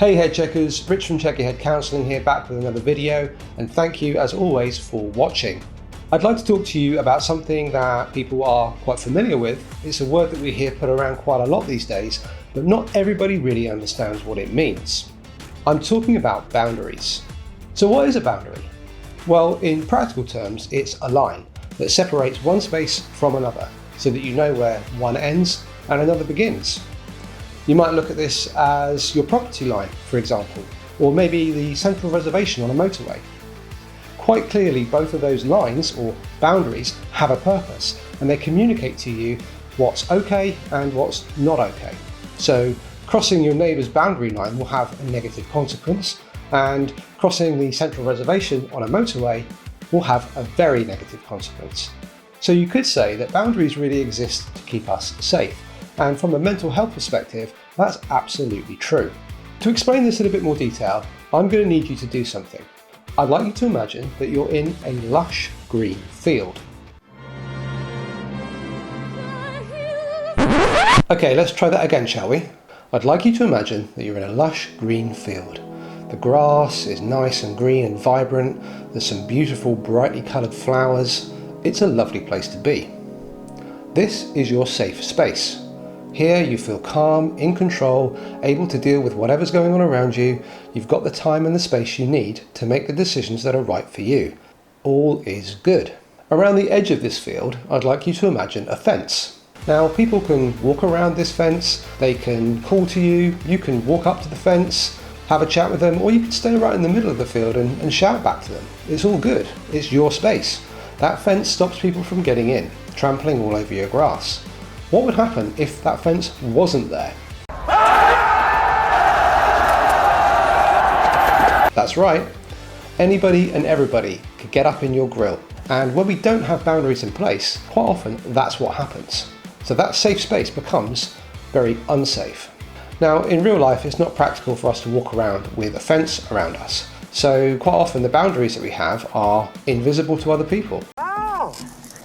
Hey head checkers, Rich from Check Your Head Counselling here, back with another video, and thank you as always for watching. I'd like to talk to you about something that people are quite familiar with. It's a word that we hear put around quite a lot these days, but not everybody really understands what it means. I'm talking about boundaries. So what is a boundary? Well, in practical terms, it's a line that separates one space from another so that you know where one ends and another begins. You might look at this as your property line, for example, or maybe the central reservation on a motorway. Quite clearly, both of those lines or boundaries have a purpose, and they communicate to you what's okay and what's not okay. So crossing your neighbour's boundary line will have a negative consequence, and crossing the central reservation on a motorway will have a very negative consequence. So you could say that boundaries really exist to keep us safe. And from a mental health perspective, that's absolutely true. To explain this in a bit more detail, I'm going to need you to do something. I'd like you to imagine that you're in a lush green field. Okay, let's try that again, shall we? I'd like you to imagine that you're in a lush green field. The grass is nice and green and vibrant. There's some beautiful, brightly coloured flowers. It's a lovely place to be. This is your safe space. Here you feel calm, in control, able to deal with whatever's going on around you. You've got the time and the space you need to make the decisions that are right for you. All is good. Around the edge of this field, I'd like you to imagine a fence. Now, people can walk around this fence, they can call to you, you can walk up to the fence, have a chat with them, or you can stay right in the middle of the field and shout back to them. It's all good. It's your space. That fence stops people from getting in, trampling all over your grass. What would happen if that fence wasn't there? That's right. Anybody and everybody could get up in your grill. And when we don't have boundaries in place, quite often that's what happens. So that safe space becomes very unsafe. Now, in real life, it's not practical for us to walk around with a fence around us. So quite often the boundaries that we have are invisible to other people.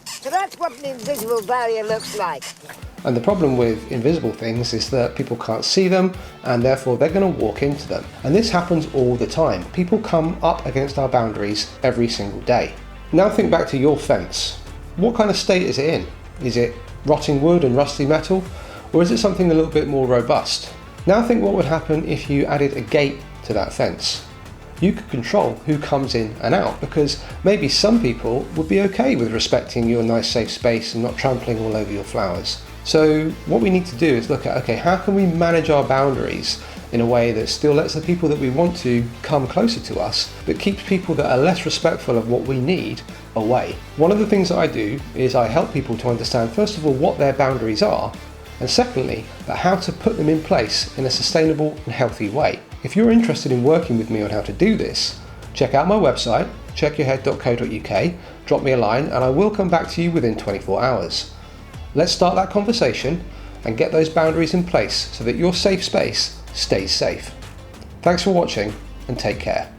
So that's what an invisible barrier looks like. And the problem with invisible things is that people can't see them, and therefore they're going to walk into them. And this happens all the time. People come up against our boundaries every single day. Now think back to your fence. What kind of state is it in? Is it rotting wood and rusty metal? Or is it something a little bit more robust? Now think what would happen if you added a gate to that fence. You could control who comes in and out, because maybe some people would be okay with respecting your nice safe space and not trampling all over your flowers. So what we need to do is look at, okay, how can we manage our boundaries in a way that still lets the people that we want to come closer to us, but keeps people that are less respectful of what we need away. One of the things that I do is I help people to understand, first of all, what their boundaries are, and secondly, that how to put them in place in a sustainable and healthy way. If you're interested in working with me on how to do this, check out my website, checkyourhead.co.uk, drop me a line, and I will come back to you within 24 hours. Let's start that conversation and get those boundaries in place so that your safe space stays safe. Thanks for watching, and take care.